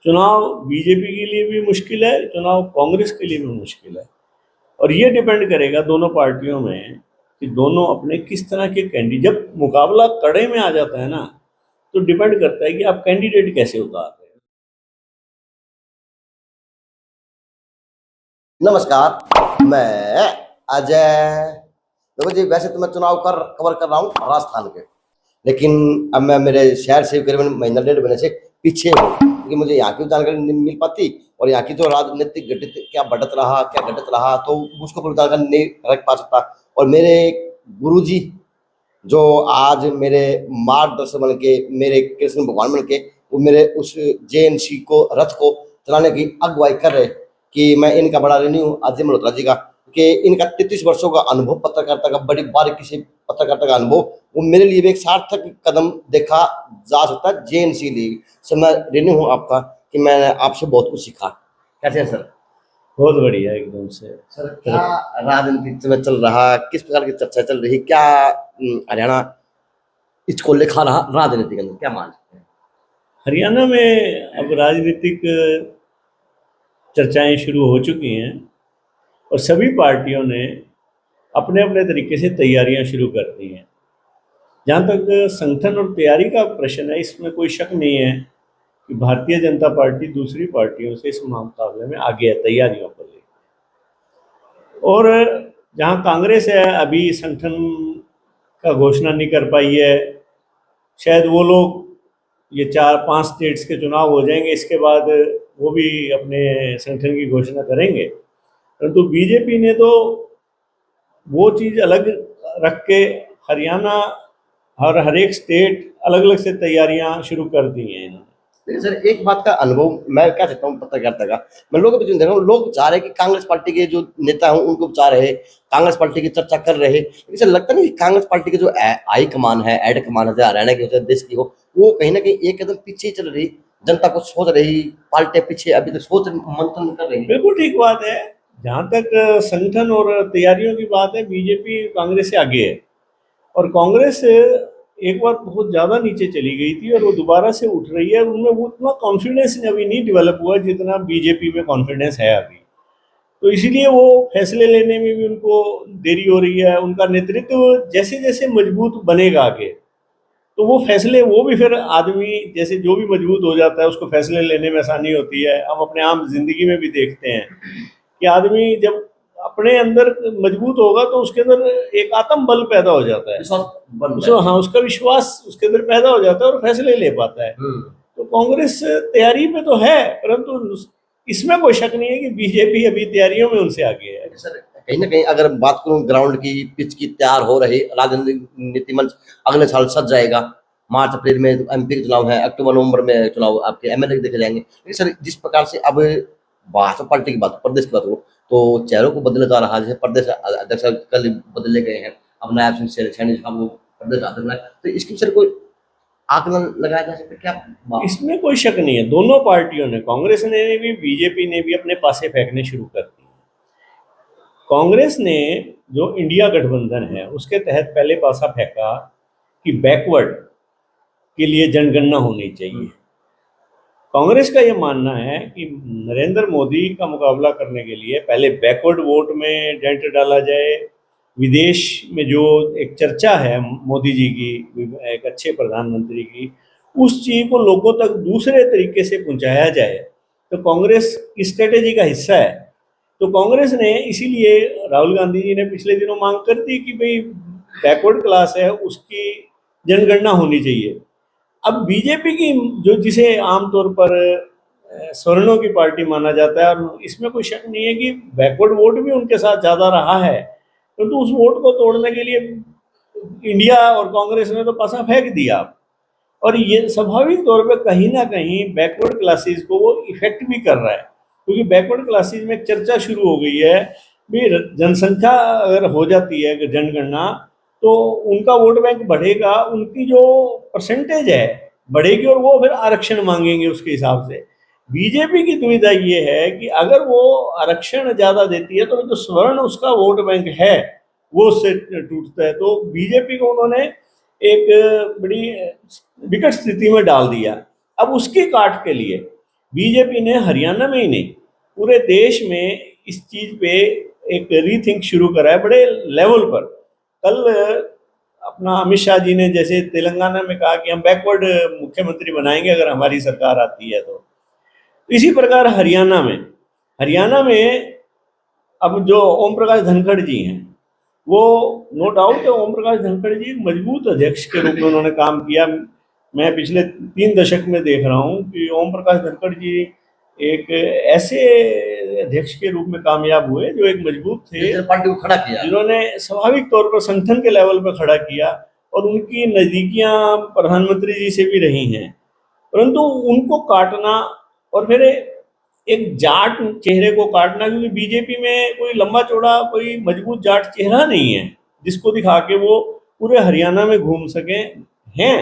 चुनाव बीजेपी के लिए भी मुश्किल है, चुनाव कांग्रेस के लिए भी मुश्किल है। और ये डिपेंड करेगा दोनों पार्टियों में कि दोनों अपने किस तरह के कैंडिडेट, जब मुकाबला कड़े में आ जाता है ना, तो डिपेंड करता है कि आप कैंडिडेट कैसे उतार रहे हैं। नमस्कार, मैं अजय। देखो जी, वैसे तो मैं चुनाव कवर कर रहा हूँ राजस्थान के, लेकिन अब मैं मेरे शहर से करीबन महीना 1.5 महीने से पीछे हूँ, क्योंकि मुझे यहाँ की जानकारी नहीं मिल पाती और यहाँ की जो राजनीतिक घटित क्या बढ़त रहा क्या घटत रहा तो उसको पूरी जानकारी नहीं रख पा सकता। और मेरे गुरुजी जो आज मेरे मार्गदर्शन बन के, मेरे कृष्ण भगवान बन के, वो मेरे उस जेएनसी को रथ को चलाने की अगुवाई कर रहे, कि मैं इनका बड़ा ऋणी हूँ अजय मल्होत्रा जी का, कि इनका 33 वर्षों का अनुभव, पत्रकारिता का, बड़ी बारीकी से पत्रकारिता का अनुभव, वो मेरे लिए भी एक सार्थक कदम देखा जा सकता है जेएनसी लिए। सर, मैं ऋणी हूँ आपका कि मैंने आपसे बहुत कुछ सीखा। कैसे हैं सर? बहुत बढ़िया, एकदम से। सर, क्या राजनीति में चल रहा, किस प्रकार की चर्चा चल रही, क्या हरियाणा इसको लेखा रहा राजनीति के अंदर, क्या मान सकते हैं? हरियाणा में अब राजनीतिक चर्चाएं शुरू हो चुकी हैं और सभी पार्टियों ने अपने अपने तरीके से तैयारियां शुरू कर दी हैं। जहाँ तक संगठन और तैयारी का प्रश्न है, इसमें कोई शक नहीं है कि भारतीय जनता पार्टी दूसरी पार्टियों से इस मुकाबले में आगे है तैयारियों को लेकर। और जहाँ कांग्रेस है, अभी संगठन का घोषणा नहीं कर पाई है। शायद वो लोग, ये 4-5 स्टेट्स के चुनाव हो जाएंगे, इसके बाद वो भी अपने संगठन की घोषणा करेंगे। परंतु बीजेपी ने तो वो चीज़ अलग रख के हरियाणा और हर एक स्टेट अलग अलग से तैयारियां शुरू कर दी हैं इन्होंने। लेकिन सर, एक बात का अनुभव मैं क्या चाहता हूँ पत्रकारिता का, मैं लोगों के बीच में देख रहा हूँ, लोग चाह रहे हैं कि कांग्रेस पार्टी के जो नेता हैं उनको चाह रहे, कांग्रेस पार्टी की चर्चा कर रहे, लेकिन सर लगता नहीं कि कांग्रेस पार्टी की जो हाई कमान है, एड कमान है, हरियाणा की हो, देश की हो, वो कहीं ना कहीं एक कदम पीछे ही चल रही, जनता को सोच रही, पार्टियां पीछे अभी तक सोच मंथन कर रही। बिल्कुल ठीक बात है। जहाँ तक संगठन और तैयारियों की बात है, बीजेपी कांग्रेस से आगे है। और कांग्रेस एक बार बहुत ज़्यादा नीचे चली गई थी और वो दोबारा से उठ रही है। उनमें वो उतना कॉन्फिडेंस अभी नहीं डेवलप हुआ जितना बीजेपी में कॉन्फिडेंस है अभी। तो इसीलिए वो फैसले लेने में भी उनको देरी हो रही है। उनका नेतृत्व जैसे जैसे मजबूत बनेगा आगे, तो वो फैसले, वो भी फिर आदमी जैसे जो भी मजबूत हो जाता है उसको फैसले लेने में आसानी होती है। हम अपने आम जिंदगी में भी देखते हैं कि आदमी जब अपने अंदर मजबूत होगा तो उसके अंदर एक आत्म बल पैदा हो जाता है, हाँ, उसका विश्वास उसके अंदर पैदा हो जाता है और फैसले ले पाता है। तो कांग्रेस तैयारी पे तो है, परंतु इसमें कोई शक नहीं है कि बीजेपी अभी तैयारियों में उनसे आगे है। सर, कहीं ना कहीं अगर बात करूं ग्राउंड की, पिच की तैयार हो रही, राजनीति मंच अगले साल सज जाएगा। मार्च अप्रैल में एमपी के चुनाव है, अक्टूबर नवंबर में चुनाव आपके एमएलए देखे जाएंगे। लेकिन सर, जिस प्रकार से अब भाजपा पार्टी की बात, प्रदेश की बात हो, तो चेहरों को बदले जा रहा है। जैसे प्रदेश अध्यक्ष कल बदले गए हैं, अब नायब सिंह सैनी साहब को प्रदेश अध्यक्ष बनाए, तो इसकी सर कोई आकलन लगाया जा सकता है क्या? इसमें कोई शक नहीं है, दोनों पार्टियों ने, कांग्रेस ने भी बीजेपी ने भी अपने पासे फेंकने शुरू कर दिए। कांग्रेस ने जो इंडिया गठबंधन है उसके तहत पहले पासा फेंका कि बैकवर्ड के लिए जनगणना होनी चाहिए। कांग्रेस का ये मानना है कि नरेंद्र मोदी का मुकाबला करने के लिए पहले बैकवर्ड वोट में डेंट डाला जाए। विदेश में जो एक चर्चा है मोदी जी की, एक अच्छे प्रधानमंत्री की, उस चीज़ को लोगों तक दूसरे तरीके से पहुंचाया जाए, तो कांग्रेस की स्ट्रेटेजी का हिस्सा है। तो कांग्रेस ने इसीलिए, राहुल गांधी जी ने पिछले दिनों मांग कर दी कि भाई बैकवर्ड क्लास है उसकी जनगणना होनी चाहिए। अब बीजेपी की, जो जिसे आमतौर पर स्वर्णों की पार्टी माना जाता है, और इसमें कोई शक नहीं है कि बैकवर्ड वोट भी उनके साथ ज़्यादा रहा है, परंतु उस वोट को तोड़ने के लिए इंडिया और कांग्रेस ने तो पासा फेंक दिया। और ये स्वाभाविक तौर पे कहीं ना कहीं बैकवर्ड क्लासेस को वो इफेक्ट भी कर रहा है, क्योंकि बैकवर्ड क्लासेस में एक चर्चा शुरू हो गई है भी जनसंख्या अगर हो जाती है जनगणना तो उनका वोट बैंक बढ़ेगा, उनकी जो परसेंटेज है बढ़ेगी और वो फिर आरक्षण मांगेंगे उसके हिसाब से। बीजेपी की दुविधा ये है कि अगर वो आरक्षण ज़्यादा देती है तो जो स्वर्ण उसका वोट बैंक है वो उससे टूटता है। तो बीजेपी को उन्होंने एक बड़ी विकट स्थिति में डाल दिया। अब उसकी काट के लिए बीजेपी ने हरियाणा में ही नहीं, पूरे देश में इस चीज पे एक रीथिंक शुरू करा है बड़े लेवल पर। कल अपना अमित शाह जी ने जैसे तेलंगाना में कहा कि हम बैकवर्ड मुख्यमंत्री बनाएंगे अगर हमारी सरकार आती है तो इसी प्रकार हरियाणा में अब जो ओम प्रकाश धनखड़ जी हैं, वो नो डाउट ओम प्रकाश धनखड़ जी मजबूत अध्यक्ष के रूप में उन्होंने काम किया। मैं पिछले 3 दशक में देख रहा हूँ कि ओम प्रकाश धनखड़ जी एक ऐसे अध्यक्ष के रूप में कामयाब हुए जो एक मजबूत थे, जिसने पार्टी को खड़ा किया, जिन्होंने स्वाभाविक तौर पर संगठन के लेवल पर खड़ा किया और उनकी नज़दीकियां प्रधानमंत्री जी से भी रही हैं। परंतु उनको काटना और फिर एक जाट चेहरे को काटना, क्योंकि बीजेपी में कोई लंबा चौड़ा कोई मजबूत जाट चेहरा नहीं है जिसको दिखा के वो पूरे हरियाणा में घूम सके हैं।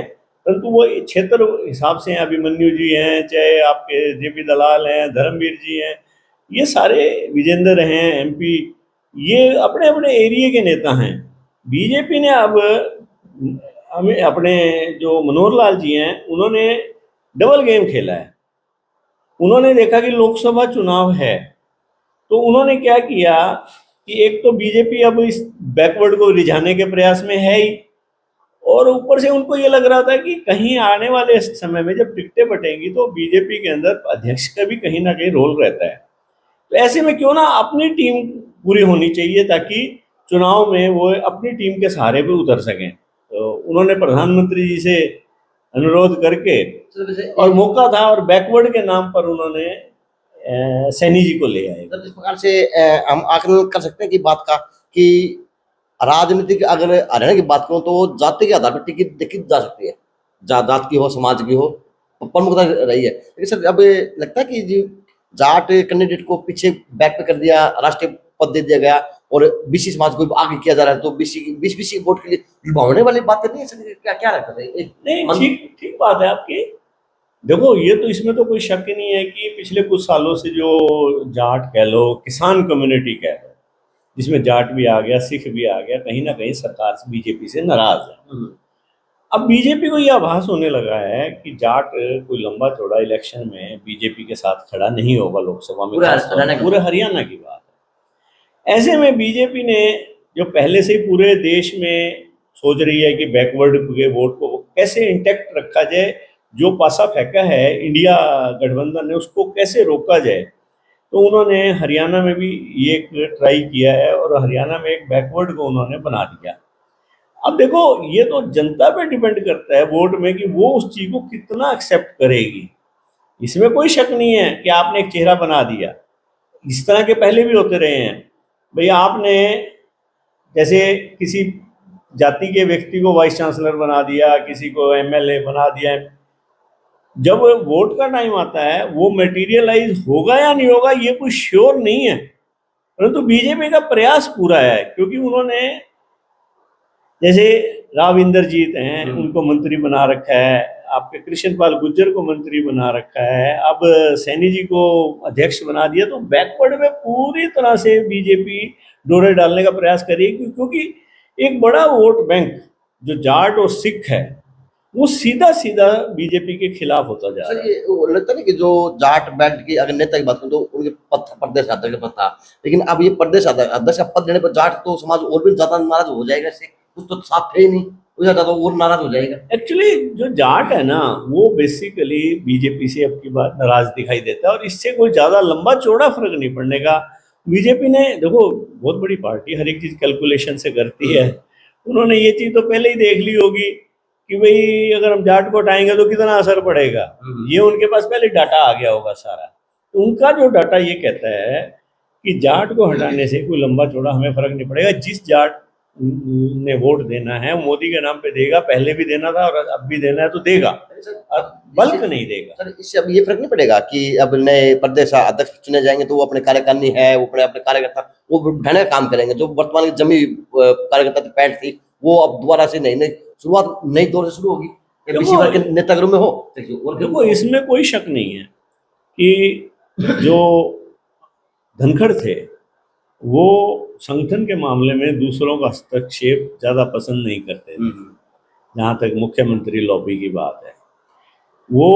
परंतु वो क्षेत्र हिसाब से हैं, अभिमन्यु जी हैं, चाहे आपके जेपी दलाल हैं, धर्मवीर जी हैं, ये सारे विजेंद्र हैं एमपी, ये अपने अपने एरिया के नेता हैं। बीजेपी ने अब हमें अपने जो मनोहर लाल जी हैं उन्होंने डबल गेम खेला है। उन्होंने देखा कि लोकसभा चुनाव है तो उन्होंने क्या किया कि एक तो बीजेपी अब इस बैकवर्ड को रिझाने के प्रयास में है ही, और ऊपर से उनको ये लग रहा था कि कहीं आने वाले समय में जब टिकटें बटेंगी तो बीजेपी के अंदर अध्यक्ष का भी कहीं ना कहीं रोल रहता है। तो ऐसे में क्यों ना अपनी टीम पूरी होनी चाहिए ताकि चुनाव में वो अपनी टीम के सहारे पे उतर सकें। तो उन्होंने प्रधानमंत्री जी से अनुरोध करके और मौका था और बैकवर्ड के नाम पर उन्होंने सैनी जी को ले आए। सर इस प्रकार से हम आकलन कर सकते हैं कि बात का कि राजनीतिक अगर हरियाणा की बात करूं तो जाति के आधार पर टिकट देखी जा सकती है, जात की हो, समाज की हो, प्रमुखता रही है। लेकिन सर अब लगता है कि जी जाट कैंडिडेट को पीछे बैक पे कर दिया, राष्ट्रीय पद दे दिया गया और बीसी समाज को आगे किया जा रहा है, तो बीसी वोट के लिए लुभावने वाली बातें नहीं है सर? क्या क्या रहता है? नहीं, ठीक ठीक बात है आपकी। देखो ये तो इसमें तो कोई शक ही नहीं है कि पिछले कुछ सालों से जो जाट कह लो, किसान कम्युनिटी कह लो, जिसमें जाट भी आ गया, सिख भी आ गया, कहीं ना कहीं सरकार से बीजेपी से नाराज है। अब बीजेपी को यह आभास होने लगा है कि जाट कोई लंबा चौड़ा इलेक्शन में बीजेपी के साथ खड़ा नहीं होगा लोकसभा में, पूरे हरियाणा की बात है। ऐसे में बीजेपी ने जो पहले से ही पूरे देश में सोच रही है कि बैकवर्ड के वोट को कैसे इंटैक्ट रखा जाए, जो पासा फेंका है इंडिया गठबंधन ने उसको कैसे रोका जाए, तो उन्होंने हरियाणा में भी ये एक ट्राई किया है और हरियाणा में एक बैकवर्ड को उन्होंने बना दिया। अब देखो ये तो जनता पे डिपेंड करता है वोट में कि वो उस चीज को कितना एक्सेप्ट करेगी। इसमें कोई शक नहीं है कि आपने एक चेहरा बना दिया, इस तरह के पहले भी होते रहे हैं। भैया आपने जैसे किसी जाति के व्यक्ति को वाइस चांसलर बना दिया, किसी को एमएलए बना दिया, जब वोट का टाइम आता है वो मटेरियलाइज होगा या नहीं होगा ये कोई श्योर नहीं है। परंतु बीजेपी का प्रयास पूरा है, क्योंकि उन्होंने जैसे राव इंद्रजीत हैं उनको मंत्री बना रखा है, आपके कृष्णपाल गुर्जर को मंत्री बना रखा है, अब सैनी जी को अध्यक्ष बना दिया। तो बैकवर्ड में पूरी तरह से बीजेपी डोरे डालने का प्रयास करेगी, क्योंकि एक बड़ा वोट बैंक जो जाट और सिख है वो सीधा सीधा बीजेपी के खिलाफ होता जा रहा है। ये लगता नहीं कि जो जाट बेल्ट की अगर नेता की बात करूं तो उनके प्रदेश अध्यक्ष का पद था, लेकिन अब ये प्रदेश अध्यक्ष का पद देने पर जाट तो समाज और भी ज्यादा नाराज हो जाएगा। इससे कुछ तो साफ है ही नहीं, ज्यादा तो और नाराज हो जाएगा। एक्चुअली जो जाट है ना वो बेसिकली बीजेपी से अब की बात नाराज दिखाई देता है और इससे कोई ज्यादा लंबा चौड़ा फर्क नहीं पड़ने का। बीजेपी ने देखो बहुत बड़ी पार्टी हर एक चीज कैलकुलेशन से करती है, उन्होंने ये चीज तो पहले ही देख ली होगी कि भाई अगर हम जाट को हटाएंगे तो कितना असर पड़ेगा, ये उनके पास पहले डाटा आ गया होगा सारा। तो उनका जो डाटा ये कहता है कि जाट को हटाने से कोई लंबा चौड़ा हमें फर्क नहीं पड़ेगा, जिस जाट ने वोट देना है मोदी के नाम पे देगा, पहले भी देना था और अब भी देना है तो देगा, बल्क नहीं देगा। सर इससे अब ये फर्क नहीं पड़ेगा कि अब नए प्रदेश अध्यक्ष चुने जाएंगे तो वो अपने कार्यकारिणी है, वो अपने कार्यकर्ता वो बढ़ाने का काम करेंगे, जो वर्तमान की जमी कार्यकर्ता पैंट थी वो अब दोबारा से नई शुरुआत नई दौर से शुरू होगी, बीसी वर्ग के नेतागृह में हो। देखो इसमें कोई शक नहीं है कि जो धनखड़ थे वो संगठन के मामले में दूसरों का हस्तक्षेप ज्यादा पसंद नहीं करते थे, जहाँ तक मुख्यमंत्री लॉबी की बात है। वो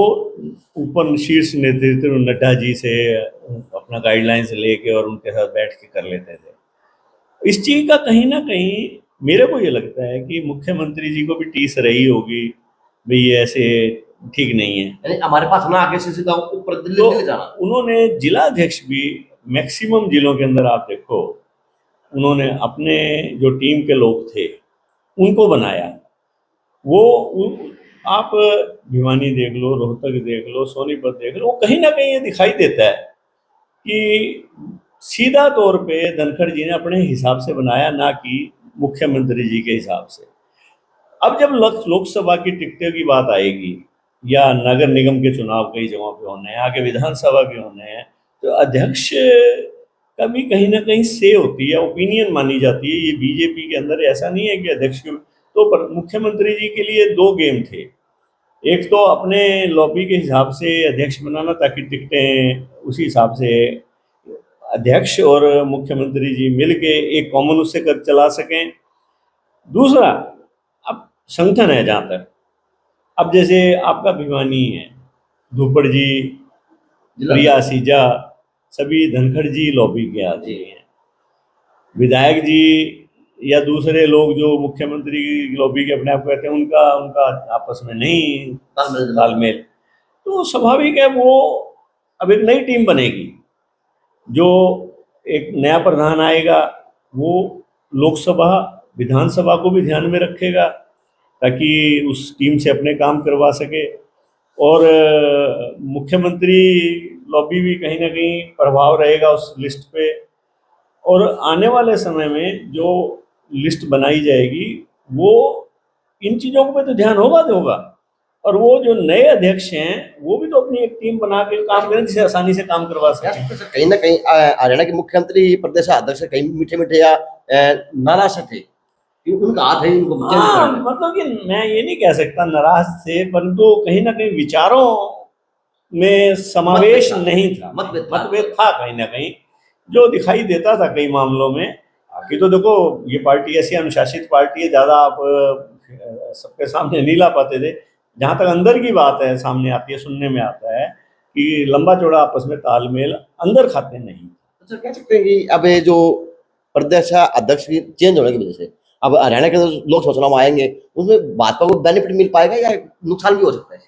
ऊपर शीर्ष नेतृत्व नड्डा जी से अपना गाइडलाइंस लेके और उनके साथ बैठ के कर लेते थे। इस चीज़ का कहीं ना कहीं मेरे को ये लगता है कि मुख्यमंत्री जी को भी टीस रही होगी, भाई ये ऐसे ठीक नहीं है। यानी हमारे पास ना आगे से सीधा ऊपर दिल्ली तो दिल्ली जाना। उन्होंने जिला अध्यक्ष भी मैक्सिमम जिलों के अंदर आप देखो, उन्होंने अपने जो टीम के लोग थे उनको बनाया। वो आप भिवानी देख लो, रोहतक देख लो, सोनीपत देख लो, वो कहीं ना कहीं ये दिखाई देता है कि सीधा तौर पे धनखड़ जी ने अपने हिसाब से बनाया, ना कि मुख्यमंत्री जी के हिसाब से। अब जब लोकसभा की टिकटों की बात आएगी या नगर निगम के चुनाव कई जगहों पे होने हैं, आगे विधानसभा के होने हैं, तो अध्यक्ष का भी कहीं ना कहीं से होती है, ओपिनियन मानी जाती है। ये बीजेपी के अंदर ऐसा नहीं है कि अध्यक्ष तो मुख्यमंत्री जी के लिए दो गेम थे। एक तो अपने लॉबी के हिसाब से अध्यक्ष बनाना ताकि टिकटें उसी हिसाब से अध्यक्ष और मुख्यमंत्री जी मिलके एक कॉमन उससे कर चला सकें। दूसरा, अब संगठन है जहाँ तक, अब जैसे आपका भिवानी है, धुप्पड़ जी, प्रिया सीजा, सभी धनखड़ जी लॉबी के आदमी हैं। विधायक जी या दूसरे लोग जो मुख्यमंत्री की लॉबी के अपने आप कहते हैं, उनका उनका आपस में नहीं तालमेल, तो स्वाभाविक है वो अब एक नई टीम बनेगी। जो एक नया प्रधान आएगा वो लोकसभा विधानसभा को भी ध्यान में रखेगा ताकि उस टीम से अपने काम करवा सके, और मुख्यमंत्री लॉबी भी कहीं ना कहीं प्रभाव रहेगा उस लिस्ट पे। और आने वाले समय में जो लिस्ट बनाई जाएगी वो इन चीज़ों पे तो ध्यान होगा, और वो जो नए अध्यक्ष हैं वो भी तो अपनी एक टीम बना के काम करें जिसे आसानी से काम करवा सकें। कहीं ना कहीं हरियाणा के मुख्यमंत्री प्रदेश अध्यक्ष कहीं मीठे मीठे या नाराज से थे, क्योंकि उनका हाथ है उनको हाँ, मतलब कि मैं ये नहीं कह सकता नाराज थे, परंतु कहीं ना कहीं विचारों में समावेश नहीं था, मतभेद था कहीं ना कहीं, जो दिखाई देता था कई मामलों में। बाकी तो देखो ये पार्टी ऐसी अनुशासित पार्टी है, ज़्यादा आप सबके सामने नहीं ला पाते थे। जहाँ तक अंदर की बात है सामने आती है, सुनने में आता है कि लंबा चौड़ा आपस में तालमेल अंदर खाते नहीं। तो कह सकते हैं कि अब ये जो प्रदेश अध्यक्ष की चेंज होने की वजह से अब हरियाणा के लोकसभा चुनाव आएंगे, उसमें भाजपा को बेनिफिट मिल पाएगा या नुकसान भी हो सकता है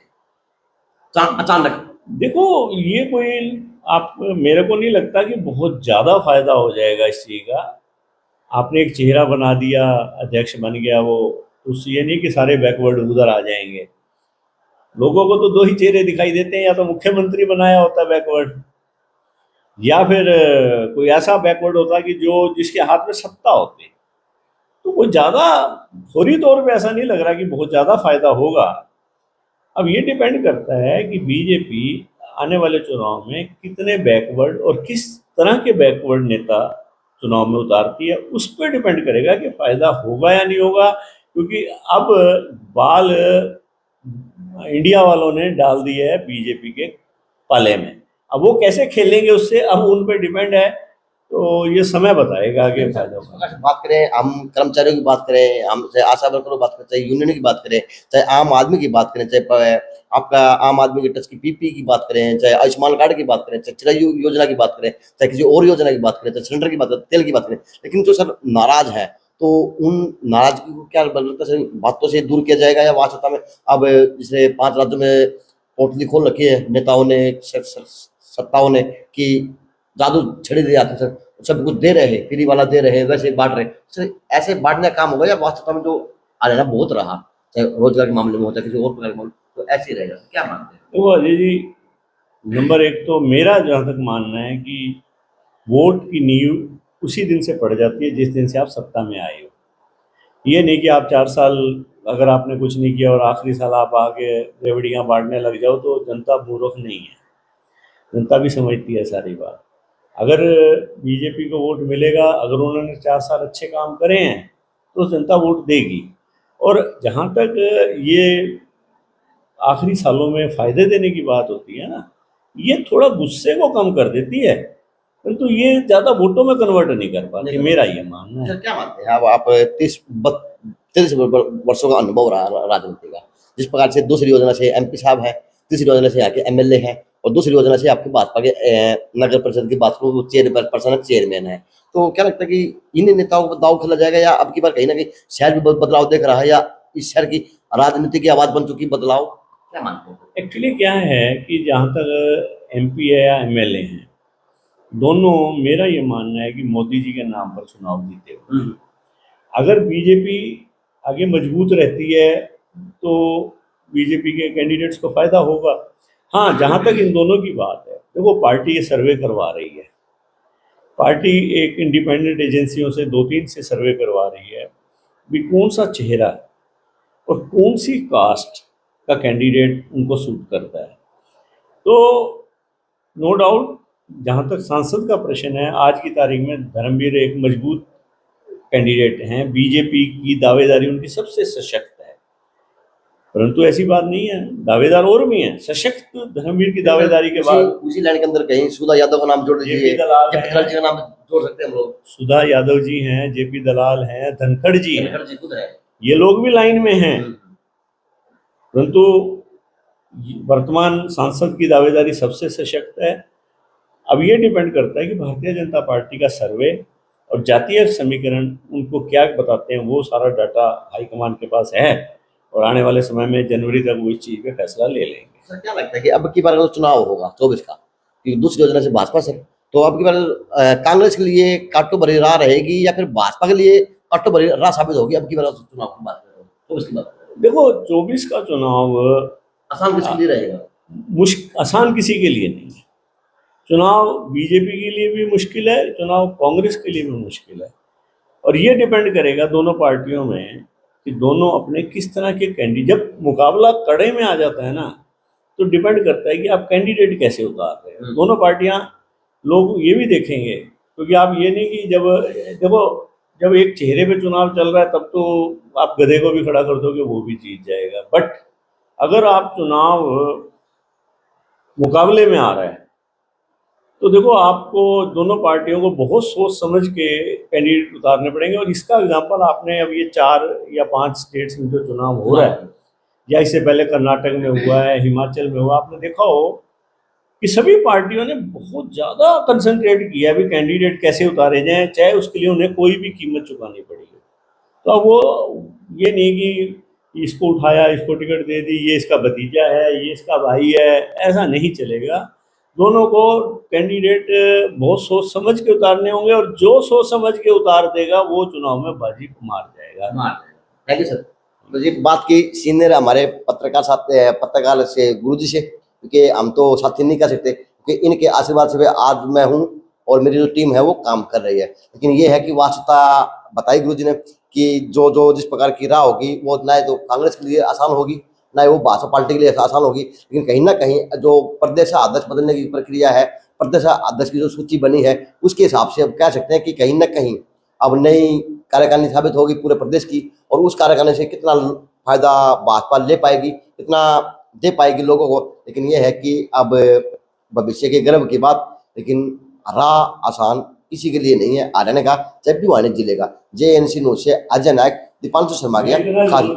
अचानक? देखो ये कोई, आप मेरे को नहीं लगता कि बहुत ज़्यादा फायदा हो जाएगा इस चीज़ का। आपने एक चेहरा बना दिया, अध्यक्ष बन गया वो, उससे ये नहीं कि सारे बैकवर्ड उधर आ जाएंगे। लोगों को तो दो ही चेहरे दिखाई देते हैं, या तो मुख्यमंत्री बनाया होता बैकवर्ड, या फिर कोई ऐसा बैकवर्ड होता कि जो जिसके हाथ में सत्ता होती। तो कोई ज़्यादा फौरी तौर पे ऐसा नहीं लग रहा कि बहुत ज़्यादा फायदा होगा। अब ये डिपेंड करता है कि बीजेपी आने वाले चुनाव में कितने बैकवर्ड और किस तरह के बैकवर्ड नेता चुनाव में उतारती है, उस पर डिपेंड करेगा कि फायदा होगा या नहीं होगा। क्योंकि अब बाल इंडिया वालों ने डाल दिए है बीजेपी के पाले में, अब वो कैसे खेलेंगे उससे अब उन पर डिपेंड है। तो ये समय बताएगा कि फायदा होगा। बात करें हम कर्मचारियों की बात करें, हम चाहे आशा वर्करों की बात करें, चाहे यूनियन की बात करें, चाहे आम आदमी की बात करें, चाहे आपका आम आदमी के टच की पीपी की बात करें, चाहे आयुष्मान कार्ड की बात करें, चाहे चिरायु योजना की बात करें, चाहे किसी और योजना की बात करें, चाहे सिलेंडर की बात करें, तेल की बात करें, लेकिन जो सर नाराज है तो उन नाराजगी को क्या बातों से दूर किया जाएगा या वास्तवता में अब जैसे 5 राज्यों में पोटली खोल रखी है नेताओं ने, सत्ताओं ने, कि जादू छड़ी दिया सर, सब कुछ दे रहे हैं, फ्री वाला दे रहे हैं, वैसे बांट रहे हैं, सर ऐसे बांटने का काम होगा या वास्तवता में जो हरियाणा बहुत रहा, चाहे रोजगार के मामले में हो, चाहे किसी और प्रकार के मामले, तो ऐसे ही रहेगा? क्या मानते हैं? तो अजय जी, नंबर एक तो मेरा जहाँ तक मानना है कि वोट की नींव उसी दिन से पड़ जाती है जिस दिन से आप सत्ता में आए हो। ये नहीं कि आप 4 साल अगर आपने कुछ नहीं किया और आखिरी साल आप आके रेवड़ियाँ बांटने लग जाओ, तो जनता मूर्ख नहीं है, जनता भी समझती है सारी बात। अगर बीजेपी को वोट मिलेगा, अगर उन्होंने 4 साल अच्छे काम करे हैं तो जनता वोट देगी। और जहाँ तक ये आखिरी सालों में फ़ायदे देने की बात होती है ना, ये थोड़ा गुस्से को कम कर देती है, परंतु ये ज़्यादा वोटों में कन्वर्ट नहीं कर पाती, मेरा ये मानना है। सर क्या मानते हैं अब आप 30 वर्षों का अनुभव रहा राजनीति का, जिस प्रकार से दूसरी योजना से MP साहब हैं, तीसरी योजना से यहाँ के एमएलए हैं, और दूसरी योजना से आपके भाजपा के नगर परिषद की बात करूँ, वो चेयरपर्सन है, चेयरमैन है। तो क्या लगता है कि इन नेताओं को दाव खेला जाएगा, या अब की बार कहीं ना कहीं शहर भी बदलाव देख रहा है, या इस शहर की राजनीति की आवाज बन चुकी बदलाव, क्या मानते हैं? एक्चुअली क्या है कि जहाँ तक एमपी है या एमएलए हैं, दोनों, मेरा ये मानना है कि मोदी जी के नाम पर चुनाव जीते हुए, अगर बीजेपी आगे मजबूत रहती है तो बीजेपी के कैंडिडेट्स को फायदा होगा। हाँ, जहाँ तक इन दोनों की बात है, देखो पार्टी ये सर्वे करवा रही है, पार्टी एक इंडिपेंडेंट एजेंसियों से 2-3 से सर्वे करवा रही है भी कौन सा चेहरा और कौन सी कास्ट का कैंडिडेट उनको सूट करता है। तो नो डाउट, जहाँ तक सांसद का प्रश्न है, आज की तारीख में धर्मवीर एक मजबूत कैंडिडेट हैं, बीजेपी की दावेदारी उनकी सबसे सशक्त है, परंतु ऐसी बात नहीं है, दावेदार और भी हैं। सशक्त धर्मवीर की दावेदारी के बाद उसी लाइन के अंदर कहीं सुधा यादव का नाम जोड़ दीजिए, जेपी दलाल जेपी दलाल जी का नाम जोड़ सकते हैं हम लोग। सुधा यादव जी हैं, जेपी दलाल हैं, धनखड़ जी हैं, धनखड़ जी खुद है, ये लोग भी लाइन में हैं, परंतु वर्तमान सांसद की दावेदारी सबसे सशक्त है। अब ये डिपेंड करता है कि भारतीय जनता पार्टी का सर्वे और जातीय समीकरण उनको क्या बताते हैं, वो सारा डाटा हाईकमान के पास है, और आने वाले समय में जनवरी तक वो इस चीज़ पे फैसला ले लेंगे। सर क्या लगता है कि अब की बार अगर चुनाव होगा 24 का, क्योंकि दूसरी योजना से भाजपा से, तो अब की बार कांग्रेस के लिए काटो भरी राह रहेगी, या फिर भाजपा के लिए काटो भरी राह साबित होगी? अब की बार चुनाव की बात करें तो उसकी बात करें, देखो 24 का चुनाव आसान किसके लिए रहेगा? आसान किसी के लिए नहीं है। चुनाव बीजेपी के लिए भी मुश्किल है, चुनाव कांग्रेस के लिए भी मुश्किल है, और ये डिपेंड करेगा दोनों पार्टियों में कि दोनों अपने किस तरह के कैंडिडेट, जब मुकाबला कड़े में आ जाता है ना, तो डिपेंड करता है कि आप कैंडिडेट कैसे उतार रहे हैं। दोनों पार्टियां, लोग ये भी देखेंगे, क्योंकि आप ये नहीं कि जब देखो जब एक चेहरे पे चुनाव चल रहा है तब तो आप गधे को भी खड़ा कर दोगे, वो भी जीत जाएगा, बट अगर आप चुनाव मुकाबले में आ रहा है तो देखो आपको दोनों पार्टियों को बहुत सोच समझ के कैंडिडेट उतारने पड़ेंगे। और इसका एग्जांपल आपने अब ये 4 या 5 स्टेट्स में जो चुनाव हो रहा है, या इससे पहले कर्नाटक में हुआ है, हिमाचल में हुआ, आपने देखा हो कि सभी पार्टियों ने बहुत ज़्यादा कंसंट्रेट किया भी कैंडिडेट कैसे उतारे जाएं, चाहे उसके लिए उन्हें कोई भी कीमत चुकानी पड़ी। तो अब वो ये नहीं कि इसको उठाया, इसको टिकट दे दी, ये इसका भतीजा है, ये इसका भाई है, ऐसा नहीं चलेगा। दोनों को कैंडिडेट बहुत सोच समझ के उतारने होंगे, और जो सोच समझ के उतार देगा वो चुनाव में बाजी मार जाएगा। Thank you sir. तो जी बात की सीनियर हमारे पत्रकार से, गुरुजी से, क्योंकि हम तो साथी नहीं कर सकते, क्योंकि इनके आशीर्वाद से आज मैं हूँ और मेरी जो टीम है वो काम कर रही है। लेकिन ये है कि वास्तवता बताई गुरुजी ने कि जो जिस प्रकार की राह होगी वो ना तो कांग्रेस के लिए आसान होगी, ना वो भाजपा पार्टी के लिए आसान होगी, लेकिन कहीं ना कहीं जो प्रदेश अध्यक्ष बदलने की प्रक्रिया है, प्रदेश अध्यक्ष की जो सूची बनी है, उसके हिसाब से अब कह सकते हैं कि कहीं ना कहीं अब नई कार्यकारिणी साबित होगी पूरे प्रदेश की, और उस कार्यकारिणी से कितना फायदा भाजपा ले पाएगी, कितना दे पाएगी लोगों को। लेकिन ये है कि अब भविष्य के गर्व की बात, लेकिन राह आसान किसी के लिए नहीं है आने का, जब भी वाणिज्य जिलेगा। JNC न्यूज से अजय नायक, दीपांशु शर्मा गया खाली।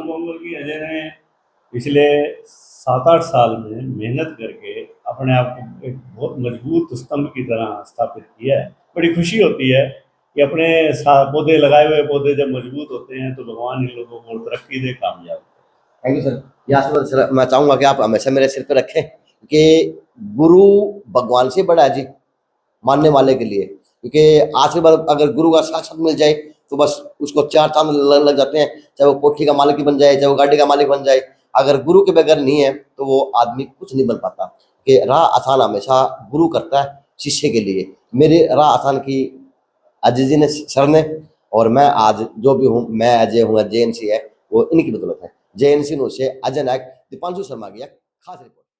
अजय ने पिछले 7-8 साल में मेहनत करके अपने आप को एक बहुत मजबूत स्तंभ की तरह स्थापित किया है। बड़ी खुशी होती है कि अपने पौधे लगाए हुए पौधे जब मजबूत होते हैं तो भगवान इन लोगों को तरक्की दे, कामयाब। Thank you sir. ये आशीर्वाद सर मैं चाहूँगा कि आप हमेशा मेरे सिर पे रखें, कि गुरु भगवान से बड़ा है जी मानने वाले के लिए, क्योंकि आशीर्वाद अगर गुरु का साक्षात मिल जाए तो बस उसको 4 चांद लग जाते हैं, चाहे वो कोठी का मालिक बन जाए, चाहे वो गाड़ी का मालिक बन जाए। अगर गुरु के बगैर नहीं है तो वो आदमी कुछ नहीं बन पाता। कि राह आसान हमेशा गुरु करता है शिष्य के लिए। मेरी राह आसान की अजय जी ने, सर ने, और मैं आज जो भी हूँ, मैं अजय हूँ, JNC है वो इनकी बदौलत है। JNC न्यूज से अजय नायक, दीपांशु शर्मा गया खास रिपोर्ट।